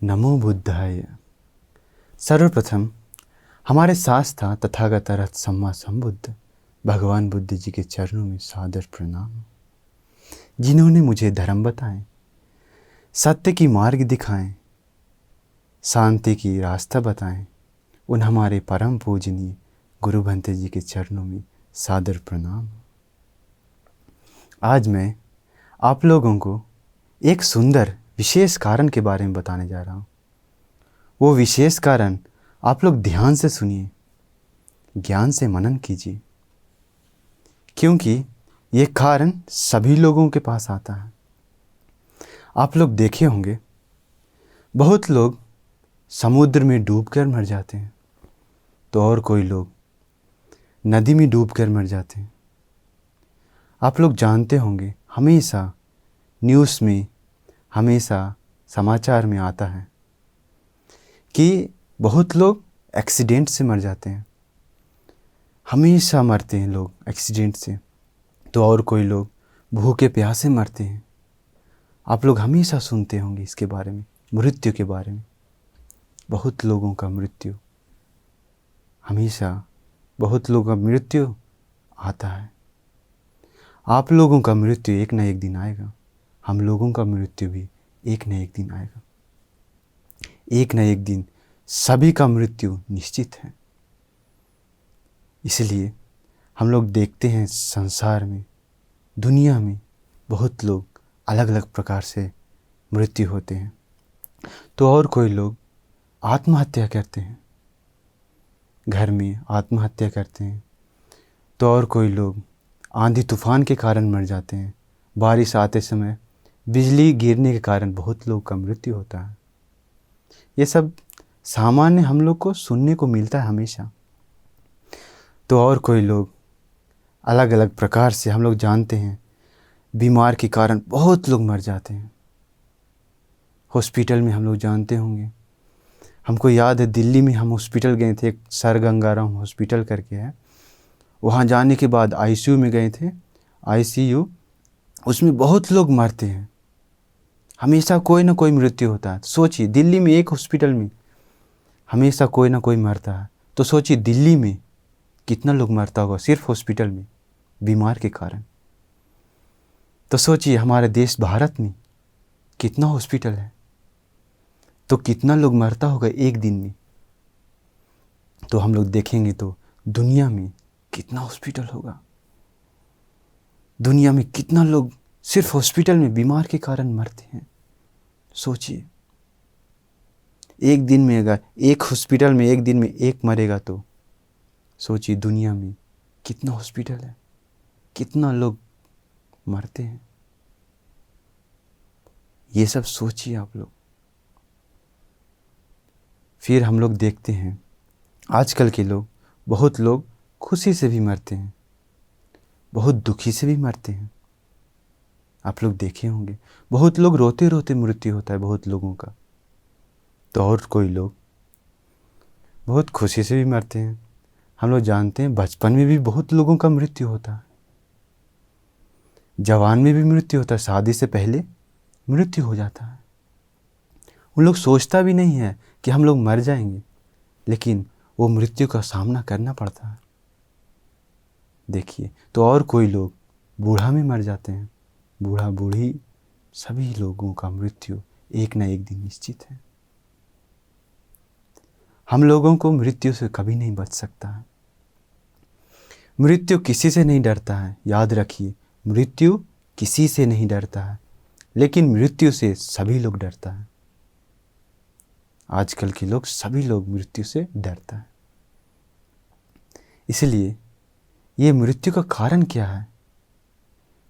नमो बुद्धाय। सर्वप्रथम हमारे साथ था तथागत अर्हत सम्मा संबुद्ध भगवान बुद्ध जी के चरणों में सादर प्रणाम, जिन्होंने मुझे धर्म बताएं, सत्य की मार्ग दिखाएं, शांति की रास्ता बताएं। उन हमारे परम पूजनीय गुरु भंते जी के चरणों में सादर प्रणाम। आज मैं आप लोगों को एक सुंदर विशेष कारण के बारे में बताने जा रहा हूँ। वो विशेष कारण आप लोग ध्यान से सुनिए, ज्ञान से मनन कीजिए, क्योंकि ये कारण सभी लोगों के पास आता है। आप लोग देखे होंगे, बहुत लोग समुद्र में डूबकर मर जाते हैं, तो और कोई लोग नदी में डूबकर मर जाते हैं। आप लोग जानते होंगे, हमेशा न्यूज़ में, हमेशा समाचार में आता है कि बहुत लोग एक्सीडेंट से मर जाते हैं। हमेशा मरते हैं लोग एक्सीडेंट से, तो और कोई लोग भूखे प्यासे मरते हैं। आप लोग हमेशा सुनते होंगे इसके बारे में, मृत्यु के बारे में। बहुत लोगों का मृत्यु, हमेशा बहुत लोगों का मृत्यु आता है। आप लोगों का मृत्यु एक न एक दिन आएगा, हम लोगों का मृत्यु भी एक न एक दिन आएगा। एक न एक दिन सभी का मृत्यु निश्चित है। इसलिए हम लोग देखते हैं संसार में, दुनिया में बहुत लोग अलग अलग प्रकार से मृत्यु होते हैं। तो और कोई लोग आत्महत्या करते हैं, घर में आत्महत्या करते हैं। तो और कोई लोग आंधी तूफान के कारण मर जाते हैं। बारिश आते समय बिजली गिरने के कारण बहुत लोग का मृत्यु होता है। ये सब सामान्य हम लोग को सुनने को मिलता है हमेशा। तो और कोई लोग अलग अलग प्रकार से हम लोग जानते हैं, बीमार के कारण बहुत लोग मर जाते हैं। हॉस्पिटल में हम लोग जानते होंगे, हमको याद है दिल्ली में हम हॉस्पिटल गए थे, एक सर गंगाराम हॉस्पिटल करके है। वहाँ जाने के बाद आईसीयू में गए थे। आईसीयू, उसमें बहुत लोग मरते हैं, हमेशा कोई ना कोई मृत्यु होता है। सोचिए, दिल्ली में एक हॉस्पिटल में हमेशा कोई ना कोई मरता है, तो सोचिए दिल्ली में कितना लोग मरता होगा सिर्फ हॉस्पिटल में बीमार के कारण। तो सोचिए हमारे देश भारत में कितना हॉस्पिटल है, तो कितना लोग मरता होगा एक दिन में। तो हम लोग देखेंगे तो दुनिया में कितना हॉस्पिटल होगा, दुनिया में कितना लोग सिर्फ हॉस्पिटल में बीमार के कारण मरते हैं। सोचिए, एक दिन में अगर एक हॉस्पिटल में एक दिन में एक मरेगा, तो सोचिए दुनिया में कितना हॉस्पिटल है, कितना लोग मरते हैं। ये सब सोचिए आप लोग। फिर हम लोग देखते हैं आजकल के लोग, बहुत लोग खुशी से भी मरते हैं, बहुत दुखी से भी मरते हैं। आप लोग देखे होंगे, बहुत लोग रोते रोते मृत्यु होता है बहुत लोगों का। तो और कोई लोग बहुत खुशी से भी मरते हैं। हम लोग जानते हैं बचपन में भी बहुत लोगों का मृत्यु होता है, जवान में भी मृत्यु होता है, शादी से पहले मृत्यु हो जाता है। उन लोग सोचता भी नहीं है कि हम लोग मर जाएंगे, लेकिन वो मृत्यु का सामना करना पड़ता है। देखिए, तो और कोई लोग बूढ़ा में मर जाते हैं। बूढ़ा बूढ़ी सभी लोगों का मृत्यु एक न एक दिन निश्चित है। हम लोगों को मृत्यु से कभी नहीं बच सकता है। मृत्यु किसी से नहीं डरता है, याद रखिए, मृत्यु किसी से नहीं डरता है, लेकिन मृत्यु से सभी लोग डरता है। आजकल के लोग, सभी लोग मृत्यु से डरता है। इसलिए ये मृत्यु का कारण क्या है?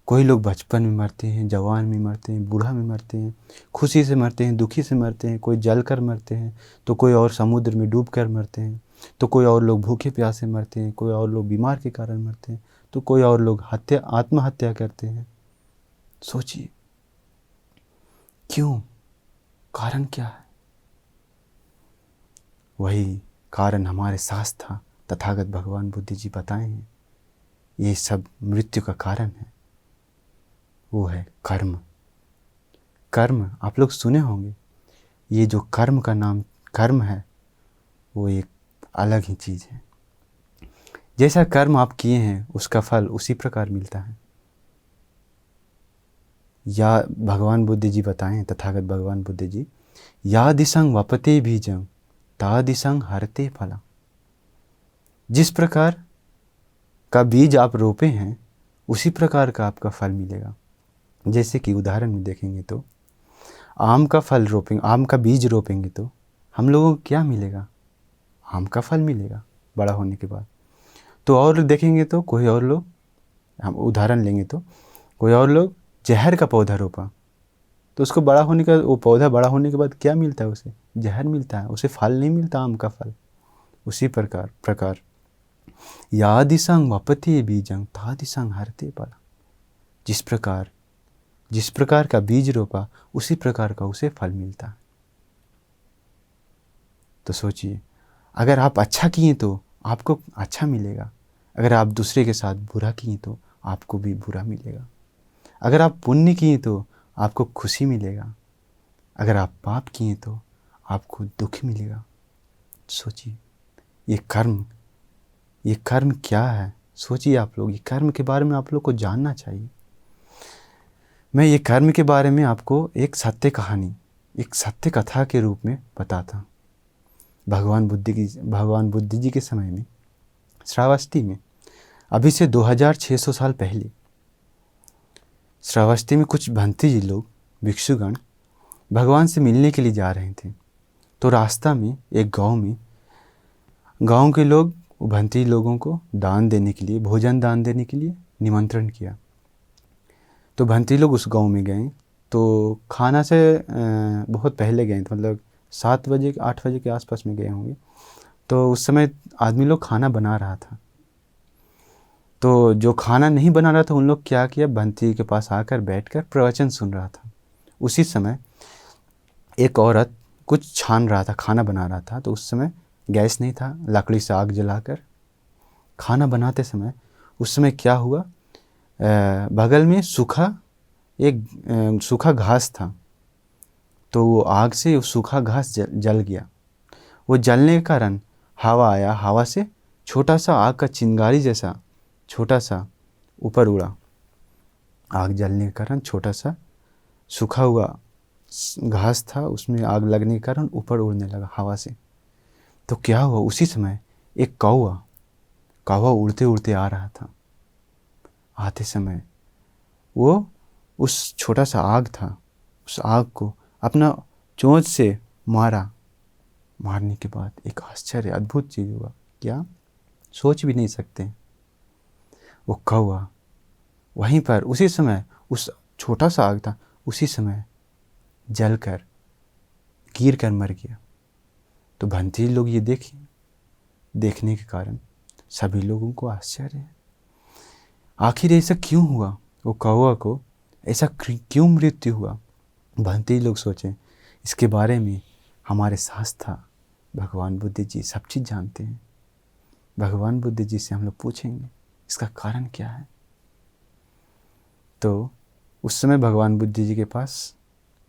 कोई लोग बचपन में मरते हैं, जवान में मरते हैं, बूढ़ा में मरते हैं, खुशी से मरते हैं, दुखी से मरते हैं, कोई जल कर मरते हैं, तो कोई और समुद्र में डूब कर मरते हैं, तो कोई और लोग भूखे प्यासे मरते हैं, कोई और लोग बीमार के कारण मरते हैं, तो कोई और लोग आत्महत्या करते हैं। सोचिए, क्यों? कारण क्या है? वही कारण हमारे शास्त्र था, तथागत भगवान बुद्ध जी बताए हैं। ये सब मृत्यु का कारण है, वो है कर्म। कर्म आप लोग सुने होंगे, ये जो कर्म का नाम कर्म है वो एक अलग ही चीज़ है। जैसा कर्म आप किए हैं उसका फल उसी प्रकार मिलता है। या भगवान बुद्ध जी बताएं, तथागत भगवान बुद्ध जी, या दिशंग वपते बीजं ता दिशंग हरते फला। जिस प्रकार का बीज आप रोपे हैं उसी प्रकार का आपका फल मिलेगा। जैसे कि उदाहरण में देखेंगे तो आम का फल रोपेंगे, आम का बीज रोपेंगे तो हम लोगों को क्या मिलेगा? आम का फल मिलेगा बड़ा होने के बाद। तो और देखेंगे तो कोई और लोग, हम उदाहरण लेंगे तो कोई और लोग जहर का पौधा रोपा तो उसको बड़ा होने का, वो पौधा बड़ा होने के बाद क्या मिलता है? उसे जहर मिलता है, उसे फल नहीं मिलता आम का फल। उसी प्रकार या दिशंग वपते बीजं ता दिशंग हरते फला। जिस प्रकार का बीज रोपा उसी प्रकार का उसे फल मिलता है। तो सोचिए, अगर आप अच्छा किए तो आपको अच्छा मिलेगा, अगर आप दूसरे के साथ बुरा किए तो आपको भी बुरा मिलेगा। अगर आप पुण्य किए तो आपको खुशी मिलेगा, अगर आप पाप किए तो आपको दुख मिलेगा। सोचिए, ये कर्म क्या है? सोचिए आप लोग, ये कर्म के बारे में आप लोग को जानना चाहिए। मैं ये कर्म के बारे में आपको एक सत्य कहानी, एक सत्य कथा के रूप में बताता हूँ। भगवान बुद्ध जी के समय में श्रावस्ती में, अभी से 2600 साल पहले श्रावस्ती में कुछ भंती जी लोग, भिक्षुगण भगवान से मिलने के लिए जा रहे थे। तो रास्ता में एक गांव के लोग भंती लोगों को दान देने के लिए, भोजन दान देने के लिए निमंत्रण किया। तो भंती लोग उस गांव में गए। तो खाना से बहुत पहले गए थे, मतलब 7 बजे 8 बजे के आसपास में गए होंगे। तो उस समय आदमी लोग खाना बना रहा था। तो जो खाना नहीं बना रहा था उन लोग क्या किया, भंती के पास आकर बैठकर प्रवचन सुन रहा था। उसी समय एक औरत कुछ छान रहा था, खाना बना रहा था। तो उस समय गैस नहीं था, लकड़ी से आग जलाकर खाना बनाते समय उस समय क्या हुआ, बगल में सूखा घास था। तो वो आग से सूखा घास जल गया। वो जलने के कारण हवा आया, हवा से छोटा सा आग का चिंगारी जैसा छोटा सा ऊपर उड़ा। आग जलने के कारण छोटा सा सूखा हुआ घास था, उसमें आग लगने के कारण ऊपर उड़ने लगा हवा से। तो क्या हुआ, उसी समय एक कौवा उड़ते उड़ते आ रहा था। आते समय वो उस छोटा सा आग था, उस आग को अपना चोंच से मारने के बाद एक आश्चर्य अद्भुत चीज़ हुआ। क्या? सोच भी नहीं सकते। वो कौवा वहीं पर उसी समय, उस छोटा सा आग था, उसी समय जलकर गिर कर मर गया। तो भंती लोग ये देखने के कारण सभी लोगों को आश्चर्य है, आखिर ऐसा क्यों हुआ? वो कौवा को ऐसा क्यों मृत्यु हुआ? भंती लोग सोचें, इसके बारे में हमारे शास्त्र भगवान बुद्ध जी सब चीज़ जानते हैं। भगवान बुद्ध जी से हम लोग पूछेंगे इसका कारण क्या है। तो उस समय भगवान बुद्ध जी के पास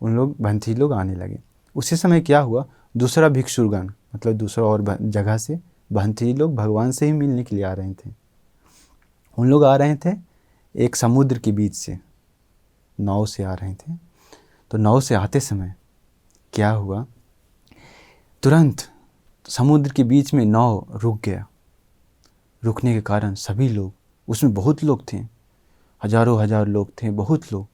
भंती लोग आने लगे। उसी समय क्या हुआ, दूसरा भिक्षुगण, मतलब दूसरा और जगह से भंती लोग भगवान से ही मिलने के लिए आ रहे थे। उन लोग आ रहे थे एक समुद्र के बीच से, नाव से आ रहे थे। तो नाव से आते समय क्या हुआ, तुरंत समुद्र के बीच में नाव रुक गया। रुकने के कारण सभी लोग, उसमें बहुत लोग थे, हजार लोग थे, बहुत लोग।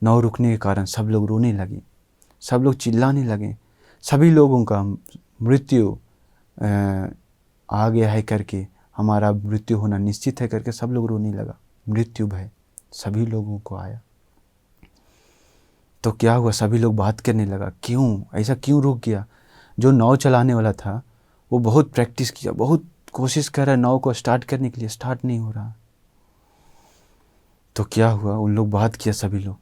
नाव रुकने के कारण सब लोग रोने लगे, सब लोग चिल्लाने लगे। सभी लोगों का मृत्यु आ गया है करके, हमारा मृत्यु होना निश्चित है करके सब लोग रोने लगा। मृत्यु भय सभी लोगों को आया। तो क्या हुआ, सभी लोग बात करने लगा, ऐसा क्यों रुक गया? जो नाव चलाने वाला था वो बहुत प्रैक्टिस किया, बहुत कोशिश कर रहा है नाव को स्टार्ट करने के लिए, स्टार्ट नहीं हो रहा। तो क्या हुआ, उन लोग बात किया, सभी लोग,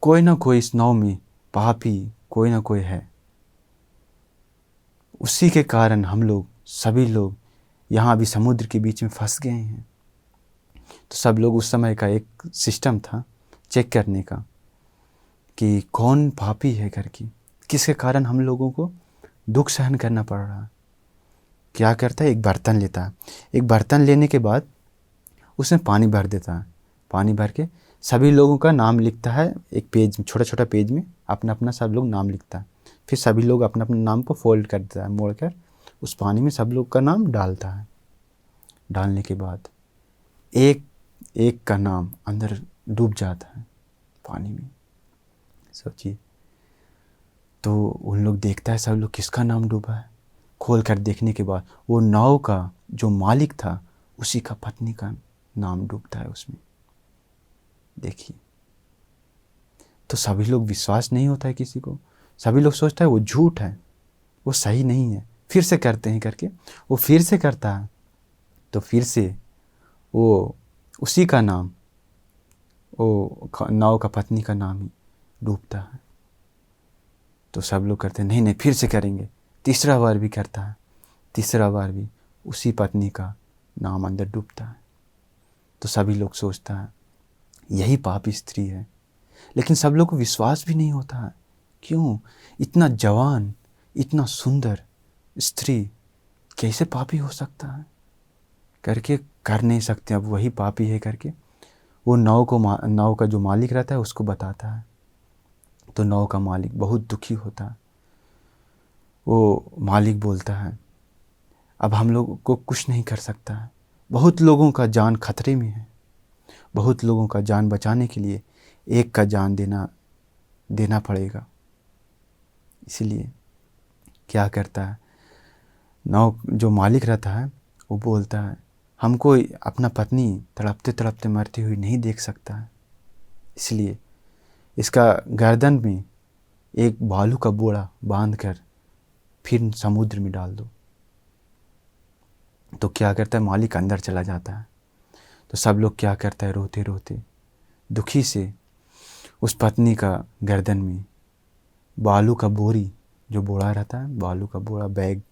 कोई ना कोई इस नाव में पापी कोई ना कोई है, उसी के कारण हम लोग सभी लोग यहाँ अभी समुद्र के बीच में फंस गए हैं। तो सब लोग, उस समय का एक सिस्टम था चेक करने का कि कौन पापी है करके, किसके कारण हम लोगों को दुख सहन करना पड़ रहा है। क्या करता है, एक बर्तन लेता है, एक बर्तन लेने के बाद उसमें पानी भर देता है, पानी भर के सभी लोगों का नाम लिखता है, एक पेज में, छोटा छोटा पेज में अपना अपना सब लोग नाम लिखता है। फिर सभी लोग अपना अपना नाम को फोल्ड कर देता है, मोड़ कर उस पानी में सब लोग का नाम डालता है। डालने के बाद एक एक का नाम अंदर डूब जाता है पानी में। सोचिए, तो उन लोग देखता है सब लोग किसका नाम डूबा है। खोल कर देखने के बाद वो नाव का जो मालिक था उसी का पत्नी का नाम डूबता है उसमें। देखिए, तो सभी लोग, विश्वास नहीं होता है किसी को, सभी लोग सोचता है वो झूठ है, वो सही नहीं है, फिर से करते हैं करके वो फिर से करता है, तो फिर से वो उसी का नाम, वो नाव का पत्नी का नाम ही डूबता है। तो सब लोग करते हैं नहीं नहीं फिर से करेंगे। तीसरा बार भी करता है, तीसरा बार भी उसी पत्नी का नाम अंदर डूबता है। तो सभी लोग सोचता है यही पापी स्त्री है, लेकिन सब लोग को विश्वास भी नहीं होता है। क्यों, इतना जवान, इतना सुंदर स्त्री कैसे पापी हो सकता है करके कर नहीं सकते, अब वही पापी है करके वो नाव का जो मालिक रहता है उसको बताता है। तो नाव का मालिक बहुत दुखी होता है। वो मालिक बोलता है अब हम लोग को कुछ नहीं कर सकता है, बहुत लोगों का जान खतरे में है, बहुत लोगों का जान बचाने के लिए एक का जान देना पड़ेगा। इसीलिए क्या करता है, नाव जो मालिक रहता है वो बोलता है हमको अपना पत्नी तड़पते तड़पते मरती हुई नहीं देख सकता है, इसलिए इसका गर्दन में एक बालू का बोरा बांध कर फिर समुद्र में डाल दो। तो क्या करता है, मालिक अंदर चला जाता है। तो सब लोग क्या करता है, रोते रोते दुखी से उस पत्नी का गर्दन में बालू का बोरी, जो बोरा रहता है, बालू का बोरा बैग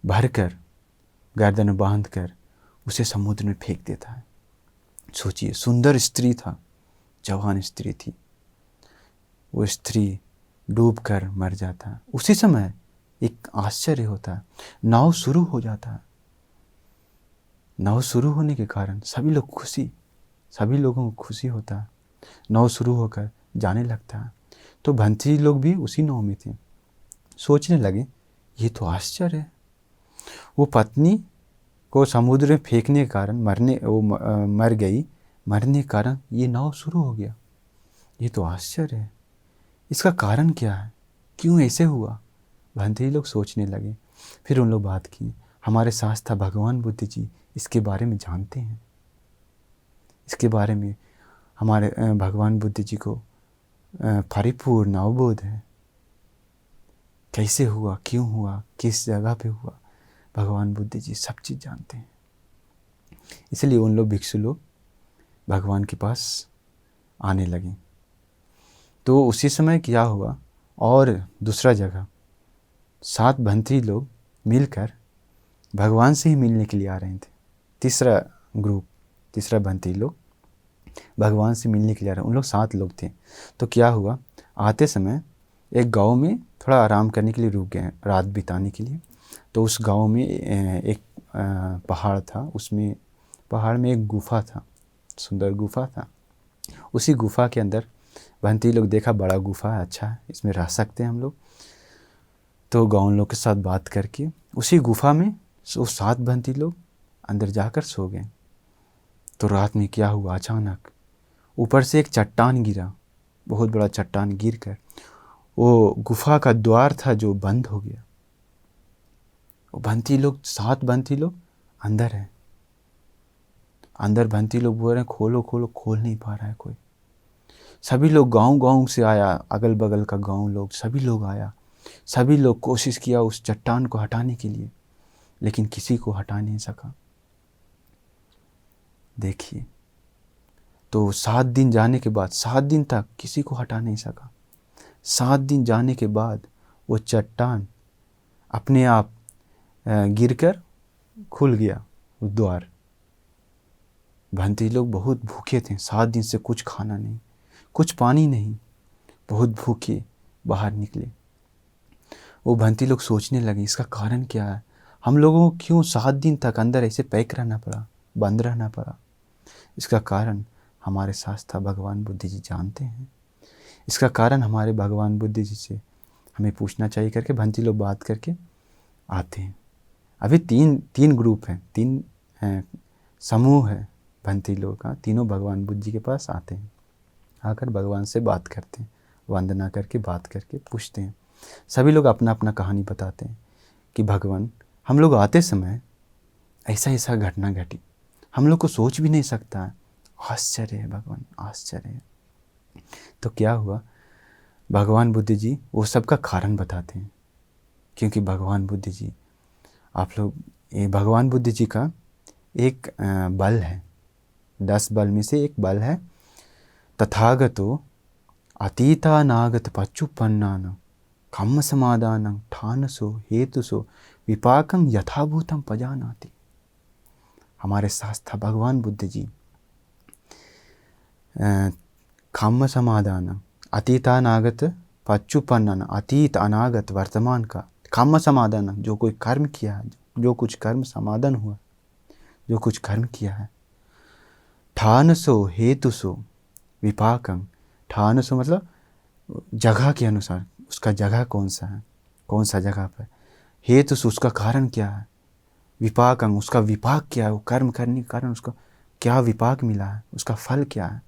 भर कर गर्दन में बांध कर उसे समुद्र में फेंक देता है। सोचिए, सुंदर स्त्री था, जवान स्त्री थी, वो स्त्री डूब कर मर जाता है। उसी समय एक आश्चर्य होता है, नाव शुरू हो जाता है। नाव शुरू होने के कारण सभी लोगों को खुशी होता है। नाव शुरू होकर जाने लगता है। तो भंती लोग भी उसी नाव में थे। सोचने लगे ये तो आश्चर्य है, वो पत्नी को समुद्र में फेंकने के कारण मर गई, मरने के कारण ये नाव शुरू हो गया। ये तो आश्चर्य है, इसका कारण क्या है, क्यों ऐसे हुआ। भंती लोग सोचने लगे। फिर उन लोग बात की, हमारे साथ था भगवान बुद्ध जी, इसके बारे में जानते हैं, इसके बारे में हमारे भगवान बुद्ध जी को परिपूर्ण अवबोध है, कैसे हुआ, क्यों हुआ, किस जगह पे हुआ, भगवान बुद्ध जी सब चीज़ जानते हैं। इसलिए उन लोग भिक्षु लोग भगवान के पास आने लगे। तो उसी समय क्या हुआ, और दूसरा जगह 7 भंती लोग मिलकर भगवान से ही मिलने के लिए आ रहे थे। तीसरा भंती लोग भगवान से मिलने के लिए आ रहे, उन लोग 7 लोग थे। तो क्या हुआ, आते समय एक गांव में थोड़ा आराम करने के लिए रुक गए, रात बिताने के लिए। तो उस गांव में एक पहाड़ था, उसमें पहाड़ में एक गुफा था, सुंदर गुफा था। उसी गुफा के अंदर भंती लोग देखा, बड़ा गुफा है, अच्छा है, इसमें रह सकते हैं हम लोग। तो गाँव लोग के साथ बात करके उसी गुफा में वो 7 भंती लोग अंदर जाकर सो गए। तो रात में क्या हुआ, अचानक ऊपर से एक चट्टान गिरा, बहुत बड़ा चट्टान गिर कर वो गुफा का द्वार था जो बंद हो गया। वो भंती लोग 7 भंती लोग अंदर हैं, अंदर भंती लोग बोल रहे हैं खोलो खोलो, खोल नहीं पा रहा है कोई। सभी लोग गांव से आया, अगल बगल का गांव लोग, सभी लोग आया, सभी लोग कोशिश किया उस चट्टान को हटाने के लिए, लेकिन किसी को हटा नहीं सका। देखिए, तो 7 दिन जाने के बाद, 7 दिन तक किसी को हटा नहीं सका। 7 दिन जाने के बाद वो चट्टान अपने आप गिरकर खुल गया वो द्वार। भंती लोग बहुत भूखे थे, 7 दिन से कुछ खाना नहीं, कुछ पानी नहीं, बहुत भूखे बाहर निकले। वो भंती लोग सोचने लगे इसका कारण क्या है, हम लोगों को क्यों 7 दिन तक अंदर ऐसे पैक रहना पड़ा, बंद रहना पड़ा। इसका कारण हमारे शास्त्र भगवान बुद्ध जी जानते हैं। इसका कारण हमारे भगवान बुद्ध जी से हमें पूछना चाहिए करके भंती लोग बात करके आते हैं। अभी तीन ग्रुप हैं, 3 समूह है भंती लोग का। तीनों भगवान बुद्ध जी के पास आते हैं, आकर भगवान से बात करते हैं, वंदना करके बात करके पूछते हैं। सभी लोग अपना अपना कहानी बताते हैं कि भगवान हम लोग आते समय ऐसा ऐसा घटना घटी, हम लोग को सोच भी नहीं सकता है, आश्चर्य है भगवान, आश्चर्य है। तो क्या हुआ, भगवान बुद्ध जी वो सब का कारण बताते हैं। क्योंकि भगवान बुद्ध जी, आप लोग ये भगवान बुद्ध जी का एक बल है, 10 बल में से एक बल है, तथागतो अतीतानागत पच्चुपन्नान कम्म समादानं ठानसो हेतुसो विपाकं यथाभूतं पजानाति। हमारे शास्त्र भगवान बुद्ध जी कम्म समादान, अतीतानागत पच्चुपन्नान, अतीत अनागत वर्तमान का कम्म समाधान, जो कोई कर्म किया है, जो कुछ कर्म समाधान हुआ, जो कुछ कर्म किया है, ठानसो हेतुसो विपाकं, ठानसो मतलब जगह के अनुसार, उसका जगह कौन सा है, कौन सा जगह पर, हेतुसो उसका कारण क्या है, विपाकं उसका विपाक क्या है, वो कर्म करने के कारण उसको क्या विपाक मिला है, उसका फल क्या है,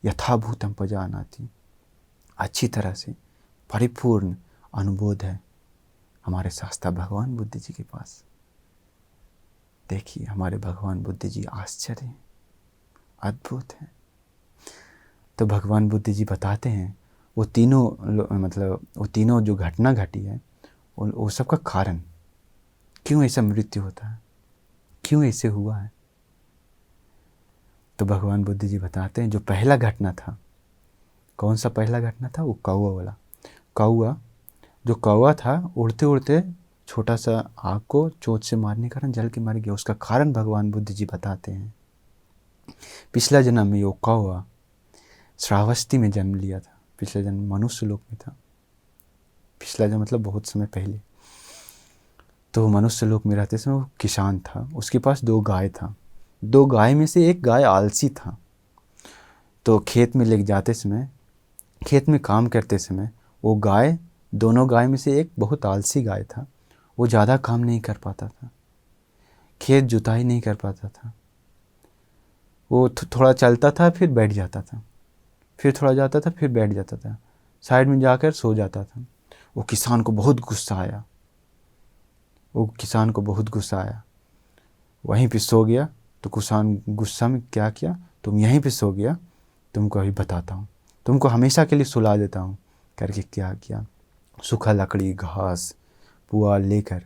यथाभूतं पजानाति, अच्छी तरह से परिपूर्ण अनुबोध है हमारे शास्त्र भगवान बुद्ध जी के पास। देखिए हमारे भगवान बुद्ध जी आश्चर्य हैं, अद्भुत हैं। तो भगवान बुद्ध जी बताते हैं वो तीनों जो घटना घटी है वो सब का कारण, क्यों ऐसा मृत्यु होता है, क्यों ऐसे हुआ है। तो भगवान बुद्ध जी बताते हैं जो पहला घटना था, कौन सा पहला घटना था, वो कौवा वाला। जो कौवा था उड़ते उड़ते छोटा सा आग को चोट से मारने के कारण जल के मर गया। उसका कारण भगवान बुद्ध जी बताते हैं, पिछला जन्म में वो कौवा श्रावस्ती में जन्म लिया था, पिछले जन्म मनुष्य लोक में था, पिछला जन्म मतलब बहुत समय पहले। तो मनुष्य लोक में रहते समय वो किसान था, उसके पास 2 गाय था। 2 गाय में से एक गाय आलसी था। तो खेत में ले जाते समय, खेत में काम करते समय वो गाय, दोनों गाय में से एक बहुत आलसी गाय था, वो ज़्यादा काम नहीं कर पाता था, खेत जुताई नहीं कर पाता था। वो थोड़ा चलता था फिर बैठ जाता था, फिर थोड़ा जाता था फिर बैठ जाता था, साइड में जाकर सो जाता था। वो किसान को बहुत गुस्सा आया, वहीं पे सो गया। तो किसान गुस्सा में क्या किया, तुम यहीं पे सो गया, तुमको अभी बताता हूँ, तुमको हमेशा के लिए सुला देता हूँ करके क्या किया, सूखा लकड़ी घास पुआल लेकर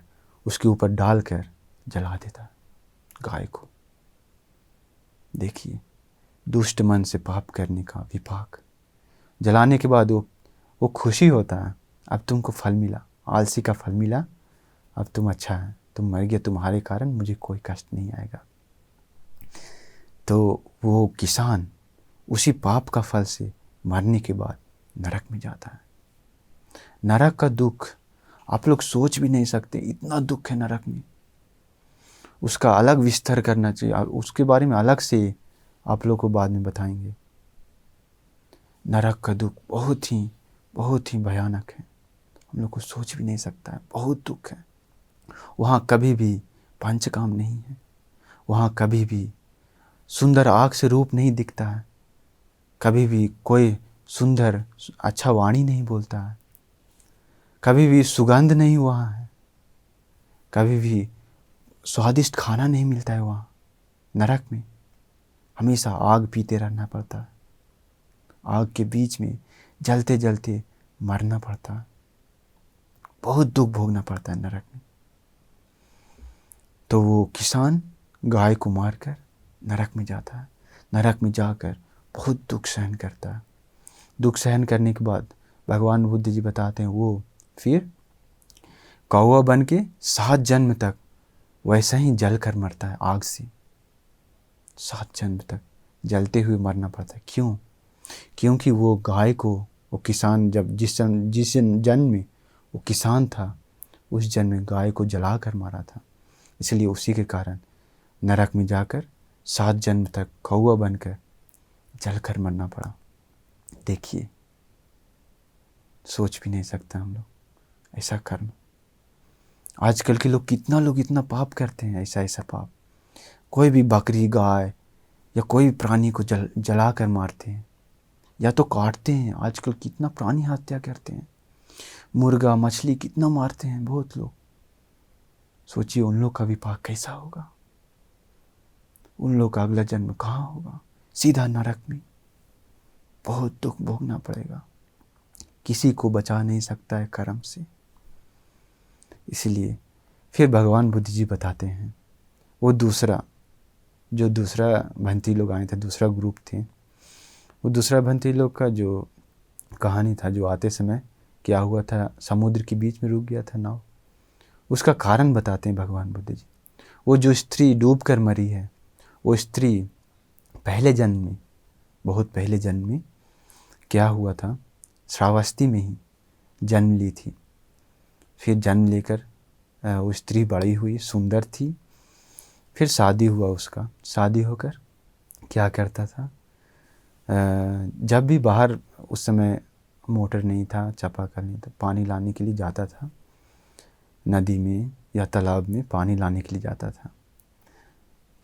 उसके ऊपर डालकर जला देता गाय को। देखिए दुष्ट मन से पाप करने का विपाक। जलाने के बाद वो खुशी होता है, अब तुमको फल मिला, आलसी का फल मिला, अब तुम अच्छा है, तुम मर गए, तुम्हारे कारण मुझे कोई कष्ट नहीं आएगा। तो वो किसान उसी पाप का फल से मरने के बाद नरक में जाता है। नरक का दुख आप लोग सोच भी नहीं सकते, इतना दुख है नरक में। उसका अलग विस्तार करना चाहिए, उसके बारे में अलग से आप लोग को बाद में बताएंगे। नरक का दुख बहुत ही भयानक है, हम लोग को सोच भी नहीं सकता है, बहुत दुख है। वहाँ कभी भी पंचकाम नहीं है, वहाँ कभी भी सुंदर आँख से रूप नहीं दिखता है, कभी भी कोई सुंदर अच्छा वाणी नहीं बोलता है, कभी भी सुगंध नहीं वहाँ है, कभी भी स्वादिष्ट खाना नहीं मिलता है। वहाँ नरक में हमेशा आग पीते रहना पड़ता है, आग के बीच में जलते जलते मरना पड़ता है, बहुत दुख भोगना पड़ता है नरक में। तो वो किसान गाय को मारकर नरक में जाता है, नरक में जाकर बहुत दुख सहन करता है। दुख सहन करने के बाद भगवान बुद्ध जी बताते हैं वो फिर कौवा बन के 7 जन्म तक वैसा ही जल कर मरता है, आग से 7 जन्म तक जलते हुए मरना पड़ता है। क्यों? क्योंकि वो गाय को, वो किसान जब जिस जन्म में वो किसान था, उस जन्म में गाय को जला कर मारा था, इसलिए उसी के कारण नरक में जाकर 7 जन्म तक कौवा बनकर जलकर मरना पड़ा। देखिए, सोच भी नहीं सकते हम लोग ऐसा कर्म। आजकल के लोग इतना पाप करते हैं, ऐसा पाप। कोई भी बकरी, गाय या कोई भी प्राणी को जला कर मारते हैं या तो काटते हैं। आजकल कितना प्राणी हत्या करते हैं, मुर्गा मछली कितना मारते हैं बहुत लोग। सोचिए उन लोग का विपाक कैसा होगा, उन लोग का अगला जन्म कहाँ होगा? सीधा नरक में। बहुत दुख भोगना पड़ेगा, किसी को बचा नहीं सकता है कर्म से। इसलिए फिर भगवान बुद्ध जी बताते हैं, वो दूसरा भंती लोग आए थे, दूसरा ग्रुप थे, वो दूसरा भंती लोग का जो कहानी था, जो आते समय क्या हुआ था, समुद्र के बीच में रुक गया था नाव, उसका कारण बताते हैं भगवान बुद्ध जी। वो जो स्त्री डूब कर मरी है, वो स्त्री पहले जन्म में, बहुत पहले जन्म में क्या हुआ था, श्रावस्ती में ही जन्म ली थी। फिर जन्म लेकर वो स्त्री बड़ी हुई, सुंदर थी। फिर शादी हुआ उसका। शादी होकर क्या करता था, जब भी बाहर, उस समय मोटर नहीं था, चापाकल नहीं था, पानी लाने के लिए जाता था, नदी में या तालाब में पानी लाने के लिए जाता था।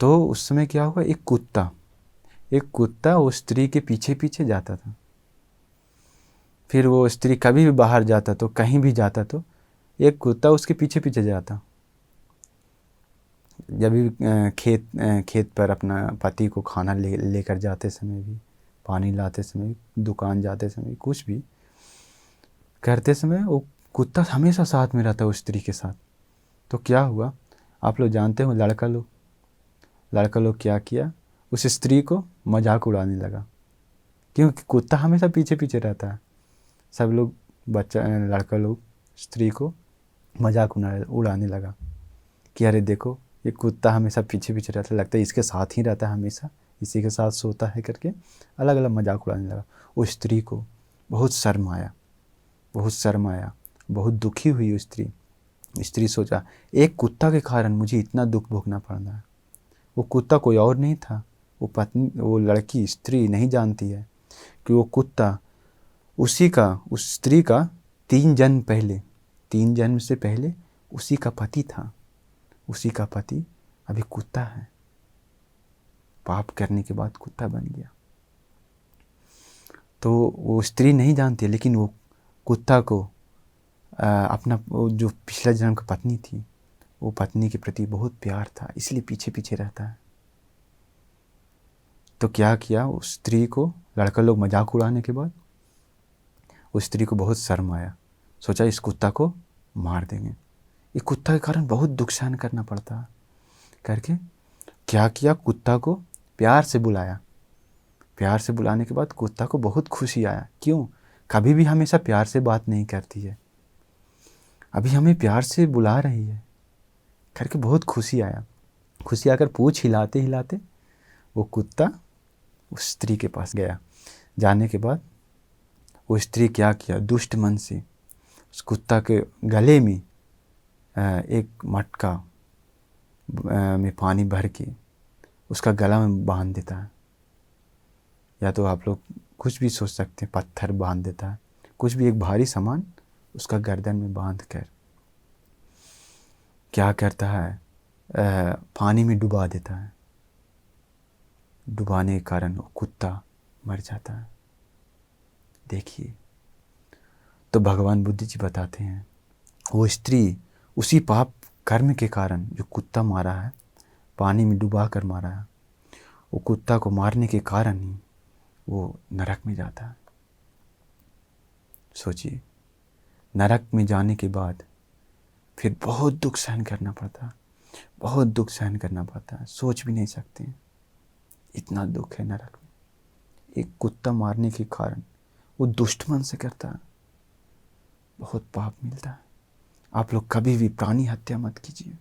तो उस समय क्या हुआ, एक कुत्ता उस स्त्री के पीछे पीछे जाता था। फिर वो स्त्री कभी भी बाहर जाता तो, कहीं भी जाता तो एक कुत्ता उसके पीछे पीछे जाता। जब भी खेत पर अपना पति को खाना लेकर जाते समय भी, पानी लाते समय, दुकान जाते समय, कुछ भी करते समय, वो कुत्ता हमेशा साथ में रहता उस स्त्री के साथ। तो क्या हुआ, आप लोग जानते हो, लड़का लोग क्या किया, उस स्त्री को मजाक उड़ाने लगा, क्योंकि कुत्ता हमेशा पीछे पीछे रहता है। सब लोग, लड़का लोग स्त्री को मजाक उड़ाने लगा कि अरे देखो, ये कुत्ता हमेशा पीछे पीछे रहता है, लगता है इसके साथ ही रहता है, हमेशा इसी के साथ सोता है, करके अलग अलग मजाक उड़ाने लगा। उस स्त्री को बहुत शर्म आया, बहुत दुखी हुई वो स्त्री सोचा, एक कुत्ता के कारण मुझे इतना दुख भोगना पड़ रहा है। वो कुत्ता कोई और नहीं था, वो लड़की, स्त्री नहीं जानती है कि वो कुत्ता उस स्त्री का 3 जन्म से पहले उसी का पति था। उसी का पति अभी कुत्ता है, पाप करने के बाद कुत्ता बन गया। तो वो स्त्री नहीं जानती, लेकिन वो कुत्ता को अपना, वो जो पिछला जन्म की पत्नी थी, वो पत्नी के प्रति बहुत प्यार था, इसलिए पीछे पीछे रहता है। तो क्या किया, उस स्त्री को लड़का लोग मजाक उड़ाने के बाद उस स्त्री को बहुत शर्म आया, सोचा इस कुत्ता को मार देंगे। ये कुत्ता के कारण बहुत दुख सहन करना पड़ता है, करके क्या किया, कुत्ता को प्यार से बुलाया। प्यार से बुलाने के बाद कुत्ता को बहुत खुशी आया। क्यों, कभी भी हमेशा प्यार से बात नहीं करती है, अभी हमें प्यार से बुला रही है, करके बहुत खुशी आया। खुशी आकर पूंछ हिलाते हिलाते वो कुत्ता उस स्त्री के पास गया। जाने के बाद वो स्त्री क्या किया, दुष्ट मन से उस कुत्ता के गले में एक मटका में पानी भर के उसका गला में बांध देता है। या तो आप लोग कुछ भी सोच सकते हैं, पत्थर बांध देता है, कुछ भी एक भारी सामान उसका गर्दन में बांध कर क्या करता है, पानी में डुबा देता है। डुबाने के कारण वो कुत्ता मर जाता है। देखिए, तो भगवान बुद्ध जी बताते हैं, वो स्त्री उसी पाप कर्म के कारण जो कुत्ता मारा है, पानी में डुबा कर मारा है, वो कुत्ता को मारने के कारण ही वो नरक में जाता है। सोचिए, नरक में जाने के बाद फिर बहुत दुख सहन करना पड़ता है, बहुत दुख सहन करना पड़ता है, सोच भी नहीं सकते हैं, इतना दुख है नरक में। एक कुत्ता मारने के कारण वो दुष्ट मन से करता है, बहुत पाप मिलता है। आप लोग कभी भी प्राणी हत्या मत कीजिए।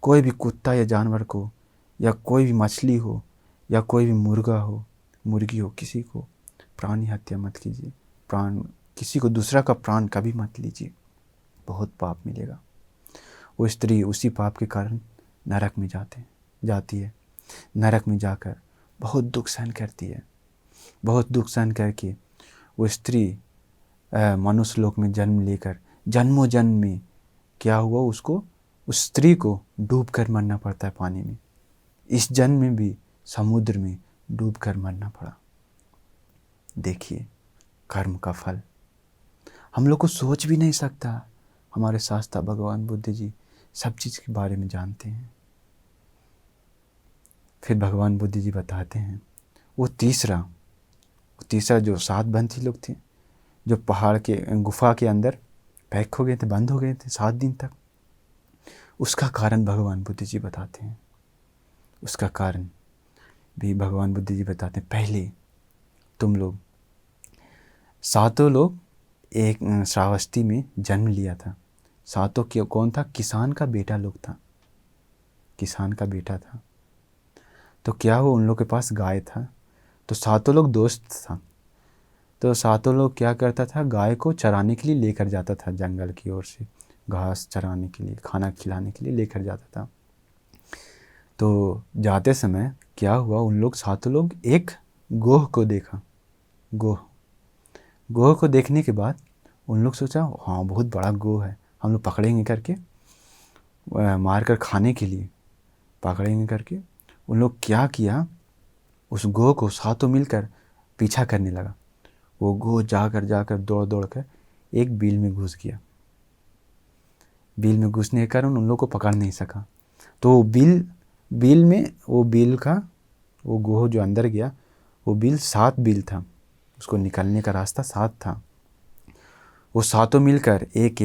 कोई भी कुत्ता या जानवर को, या कोई भी मछली हो, या कोई भी मुर्गा हो, मुर्गी हो, किसी को प्राणी हत्या मत कीजिए। किसी को दूसरा का प्राण कभी मत लीजिए, बहुत पाप मिलेगा। वो स्त्री उसी पाप के कारण नरक में जाती है। नरक में जाकर बहुत दुख सहन करती है। बहुत दुख सहन करके वो स्त्री मनुष्य लोक में जन्म लेकर जन्मों जन्म में क्या हुआ, उसको, उस स्त्री को डूब कर मरना पड़ता है पानी में। इस जन्म में भी समुद्र में डूब कर मरना पड़ा। देखिए कर्म का फल हम लोग को सोच भी नहीं सकता। हमारे शास्त्र भगवान बुद्ध जी सब चीज़ के बारे में जानते हैं। फिर भगवान बुद्ध जी बताते हैं वो तीसरा जो 7 बंसी लोग थे, जो पहाड़ के गुफा के अंदर पैक हो गए थे, बंद हो गए थे 7 दिन तक, उसका कारण भगवान बुद्ध जी बताते हैं। उसका कारण भी भगवान बुद्ध जी बताते हैं। पहले तुम लोग 7 लोग एक श्रावस्ती में जन्म लिया था। 7 क्यों कौन था? किसान का बेटा लोग था। किसान का बेटा था। तो क्या हुआ, उन लोग के पास गाय था। तो 7 लोग दोस्त था। तो 7 लोग क्या करता था, गाय को चराने के लिए लेकर जाता था जंगल की ओर से, घास चराने के लिए, खाना खिलाने के लिए लेकर जाता था। तो जाते समय क्या हुआ, उन लोग 7 लोग एक गोह को देखा। गोह को देखने के बाद उन लोग सोचा हाँ बहुत बड़ा गोह है, हम लोग पकड़ेंगे करके, मार कर खाने के लिए पकड़ेंगे करके उन लोग क्या किया, उस गोह को 7 मिलकर पीछा करने लगा। वो गोह जाकर दौड़ कर एक बिल में घुस गया। बिल में घुसने के कारण उन लोग को पकड़ नहीं सका। तो बिल में वो गोह जो अंदर गया, वो बिल 7 बिल था, उसको निकलने का रास्ता 7 था। वो 7 मिलकर एक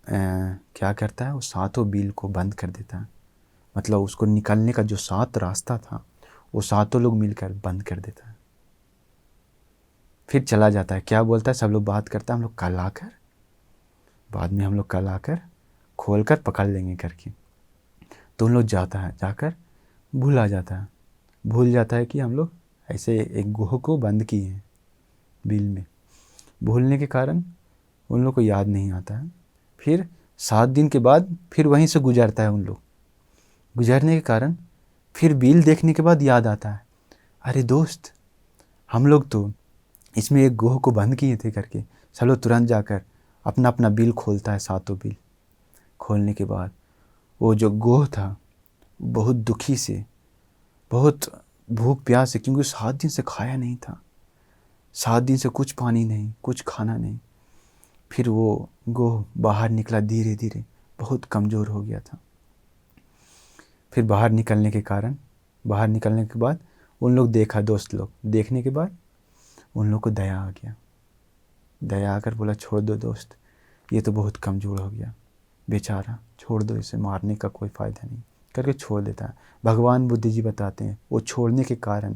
क्या करता है, वो 7 बिल को बंद कर देता है। मतलब उसको निकलने का जो 7 रास्ता था वो 7 लोग मिलकर बंद कर देता है। फिर चला जाता है। क्या बोलता है, सब लोग बात करता है, हम लोग कल आकर खोल कर पकड़ लेंगे करके। तो उन लोग जाकर भूल जाता है कि हम लोग ऐसे एक गोह को बंद किए हैं बिल में। भूलने के कारण उन लोग को याद नहीं आता है। फिर 7 दिन के बाद फिर वहीं से गुजरता है उन लोग। गुजरने के कारण फिर बिल देखने के बाद याद आता है, अरे दोस्त, हम लोग तो इसमें एक गोह को बंद किए थे करके। सब लोग तुरंत जाकर अपना अपना बिल खोलता है। 7 बिल खोलने के बाद वो जो गोह था बहुत दुखी से, बहुत भूख प्यास से, क्योंकि 7 दिन से खाया नहीं था, 7 दिन से कुछ पानी नहीं, कुछ खाना नहीं। फिर वो गोह बाहर निकला धीरे धीरे, बहुत कमज़ोर हो गया था। फिर बाहर निकलने के बाद उन लोग देखा, दोस्त लोग देखने के बाद उन लोग को दया आ गया। दया आकर बोला छोड़ दो दोस्त, ये तो बहुत कमज़ोर हो गया बेचारा, छोड़ दो, इसे मारने का कोई फ़ायदा नहीं करके छोड़ देता है। भगवान बुद्ध जी बताते हैं वो छोड़ने के कारण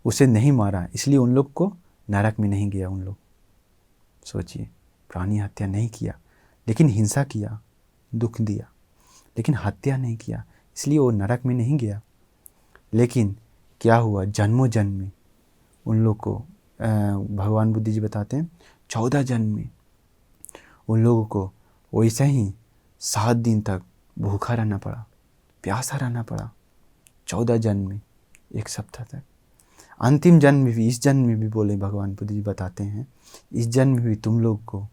उसे नहीं मारा, इसलिए उन लोग को नरक में नहीं गया। उन लोग सोचिए, प्राणी हत्या नहीं किया लेकिन हिंसा किया, दुख दिया, लेकिन हत्या नहीं किया, इसलिए वो नरक में नहीं गया। लेकिन क्या हुआ, जन्मों जन्म में उन लोग को भगवान बुद्ध जी बताते हैं 14 जन्म में उन लोगों को वैसे ही 7 दिन तक भूखा रहना पड़ा, प्यासा रहना पड़ा। 14 जन्म में 1 सप्ताह तक। अंतिम जन्म में भी, इस जन्म में भी बोले भगवान बुद्ध जी बताते हैं, इस जन्म में भी तुम लोग को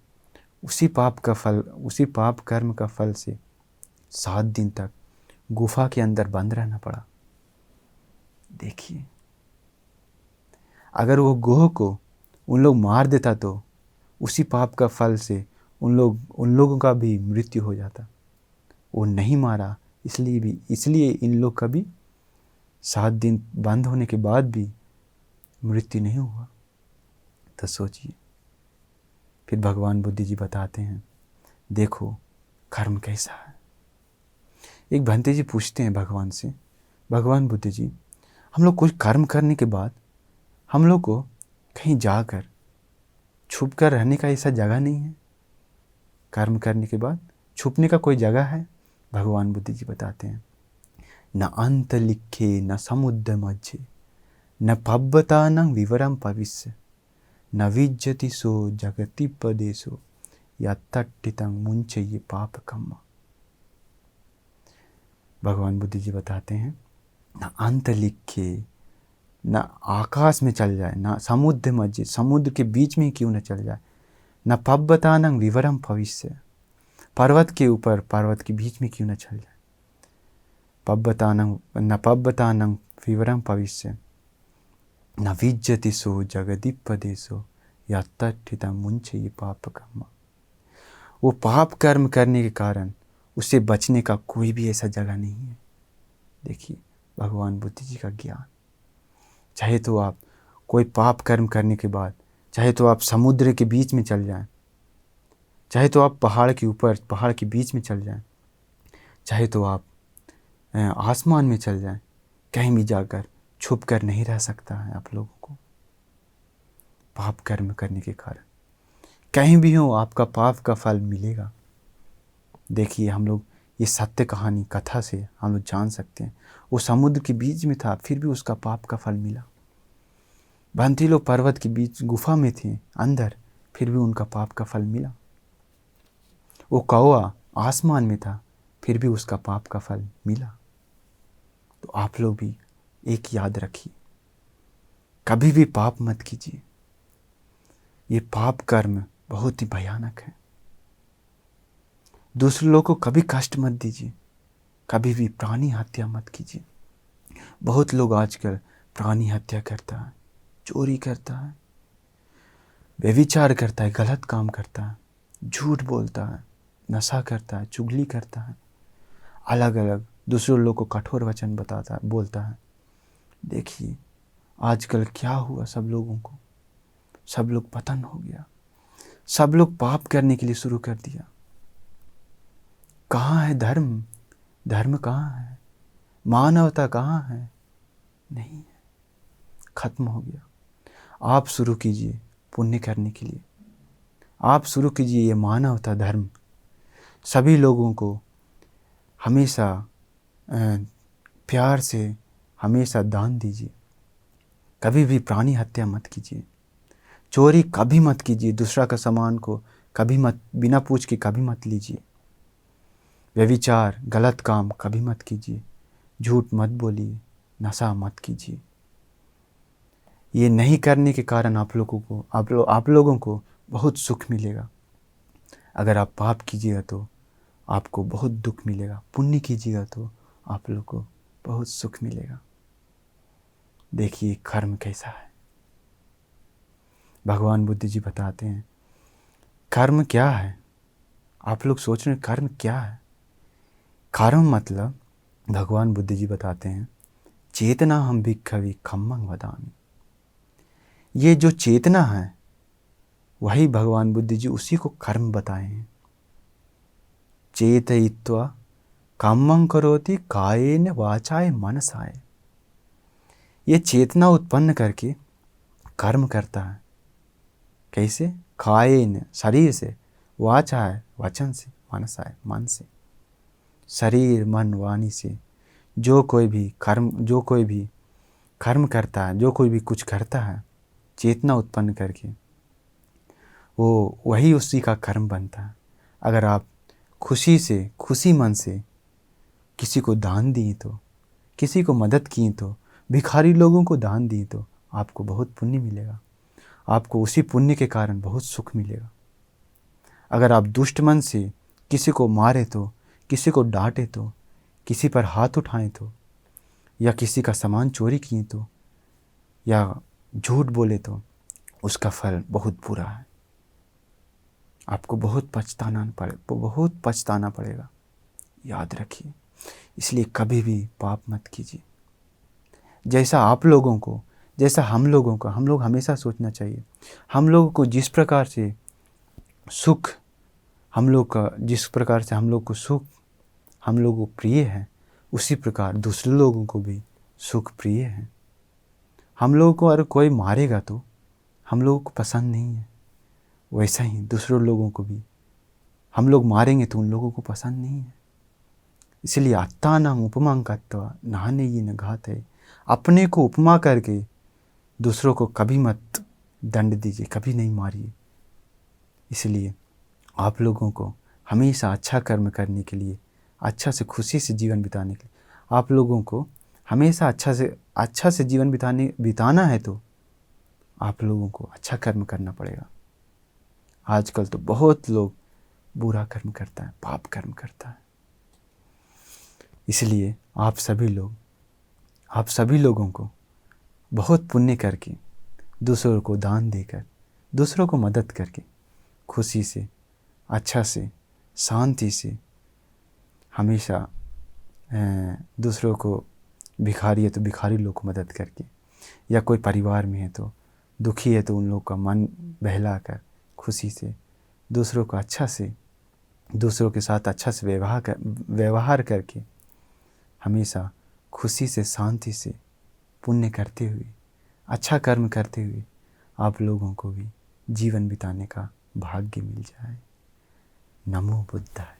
उसी पाप कर्म का फल से 7 दिन तक गुफा के अंदर बंद रहना पड़ा। देखिए, अगर वो गोह को उन लोग मार देता तो उसी पाप का फल से उन लोगों का भी मृत्यु हो जाता। वो नहीं मारा, इसलिए इन लोग का भी 7 दिन बंद होने के बाद भी मृत्यु नहीं हुआ। तो सोचिए, फिर भगवान बुद्ध जी बताते हैं देखो कर्म कैसा है। एक भंते जी पूछते हैं भगवान से, भगवान बुद्ध जी, हम लोग कुछ कर्म करने के बाद हम लोग को कहीं जाकर छुप कर रहने का ऐसा जगह नहीं है? कर्म करने के बाद छुपने का कोई जगह है? भगवान बुद्ध जी बताते हैं, न अंत लिखे न समुद्र मध्य, न पब्बता न विवरम भविष्य, न विज्जति सो जगति पदेशो या तट्टितं मुंचये पाप कम्मा। भगवान बुद्ध जी बताते हैं, ना अंत लिखे, ना आकाश में चल जाए, ना समुद्र मस्जिद, समुद्र के बीच में क्यों न चल जाए, न पब्बतानं विवरम भविष्य, पर्वत के ऊपर पर्वत के बीच में क्यों न चल जाए, पब्बतानं विवरम भविष्य, न विज्जति सो जगदीपदेशो यत्तठितं मुञ्चयति पापकर्म। वो पाप कर्म करने के कारण उससे बचने का कोई भी ऐसा जगह नहीं है। देखिए भगवान बुद्ध जी का ज्ञान। चाहे तो आप कोई पाप कर्म करने के बाद, चाहे तो आप समुद्र के बीच में चल जाएं, चाहे तो आप पहाड़ के ऊपर पहाड़ के बीच में चल जाएं, चाहे तो आप आसमान में चल जाएं, कहीं भी जाकर छुप कर नहीं रह सकता है आप लोगों को पाप कर्म करने के कारण। कहीं भी हो आपका पाप का फल मिलेगा। देखिए हम लोग ये सत्य कहानी कथा से हम लोग जान सकते हैं। वो समुद्र के बीच में था, फिर भी उसका पाप का फल मिला। बंटी लोग पर्वत के बीच गुफा में थे अंदर, फिर भी उनका पाप का फल मिला। वो कौवा आसमान में था, फिर भी उसका पाप का फल मिला। तो आप लोग भी एक याद रखिए, कभी भी पाप मत कीजिए। ये पाप कर्म बहुत ही भयानक है। दूसरे लोगों को कभी कष्ट मत दीजिए, कभी भी प्राणी हत्या मत कीजिए। बहुत लोग आजकल प्राणी हत्या करता है, चोरी करता है, व्यभिचार करता है, गलत काम करता है, झूठ बोलता है, नशा करता है, चुगली करता है, अलग अलग दूसरे लोगों को कठोर वचन बताता है, बोलता है। देखिए आजकल क्या हुआ, सब लोगों को, सब लोग पतन हो गया, सब लोग पाप करने के लिए शुरू कर दिया। कहाँ है धर्म? धर्म कहाँ है? मानवता कहाँ है? नहीं है, खत्म हो गया। आप शुरू कीजिए पुण्य करने के लिए, आप शुरू कीजिए ये मानवता धर्म। सभी लोगों को हमेशा प्यार से हमेशा दान दीजिए। कभी भी प्राणी हत्या मत कीजिए, चोरी कभी मत कीजिए, दूसरा का सामान को कभी मत, बिना पूछ के कभी मत लीजिए। व्यभिचार गलत काम कभी मत कीजिए, झूठ मत बोलिए, नशा मत कीजिए। ये नहीं करने के कारण आप लोगों को बहुत सुख मिलेगा। अगर आप पाप कीजिएगा तो आपको बहुत दुख मिलेगा, पुण्य कीजिएगा तो आप लोग को बहुत सुख मिलेगा। देखिए कर्म कैसा है। भगवान बुद्ध जी बताते हैं कर्म क्या है। आप लोग सोच रहे हैं कर्म क्या है? कर्म मतलब भगवान बुद्ध जी बताते हैं चेतना हम भिक्खवे खम्मं वदामि। ये जो चेतना है वही भगवान बुद्ध जी उसी को कर्म बताए हैं। चेतयित्वा कम्मं करोति कायेन वाचाय मनसाय। ये चेतना उत्पन्न करके कर्म करता है। कैसे? कायेन शरीर से, वाचाय वचन से, मनसाय मन से। शरीर मन वाणी से जो कोई भी कर्म करता है, जो कोई भी कुछ करता है चेतना उत्पन्न करके, वो वही उसी का कर्म बनता है। अगर आप खुशी मन से किसी को दान दिए तो, किसी को मदद की तो, भिखारी लोगों को दान दिए तो आपको बहुत पुण्य मिलेगा। आपको उसी पुण्य के कारण बहुत सुख मिलेगा। अगर आप दुष्ट मन से किसी को मारे तो, किसी को डांटे तो, किसी पर हाथ उठाएं तो, या किसी का सामान चोरी किए तो, या झूठ बोले तो उसका फल बहुत बुरा है। आपको बहुत पछताना पड़ेगा, याद रखिए। इसलिए कभी भी पाप मत कीजिए। जैसा हम लोग हमेशा सोचना चाहिए, हम लोगों को जिस प्रकार से सुख हम लोग को सुख हम लोगों को प्रिय है, उसी प्रकार दूसरे लोगों को भी सुख प्रिय है। हम लोगों को अगर कोई मारेगा तो हम लोगों को पसंद नहीं है, वैसा ही दूसरे लोगों को भी हम लोग मारेंगे तो उन लोगों को पसंद नहीं है। इसलिए अत्तानां उपमां कृत्वा नान्येन घातये। अपने को उपमा करके दूसरों को कभी मत दंड दीजिए, कभी नहीं मारिए। इसलिए आप लोगों को हमेशा अच्छा कर्म करने के लिए अच्छा से खुशी से जीवन बिताने के लिए आप लोगों को हमेशा अच्छा से जीवन बिताना है तो आप लोगों को अच्छा कर्म करना पड़ेगा। आजकल तो बहुत लोग बुरा कर्म करता है, पाप कर्म करता है। इसलिए आप सभी लोगों को बहुत पुण्य करके, दूसरों को दान देकर, दूसरों को मदद करके खुशी से, अच्छा से, शांति से, हमेशा दूसरों को, भिखारी है तो भिखारी लोग को मदद करके, या कोई परिवार में है तो दुखी है तो उन लोगों का मन बहला कर खुशी से दूसरों को दूसरों के साथ अच्छा से व्यवहार करके हमेशा खुशी से, शांति से, पुण्य करते हुए, अच्छा कर्म करते हुए आप लोगों को भी जीवन बिताने का भाग्य मिल जाए। नमो बुद्धाय।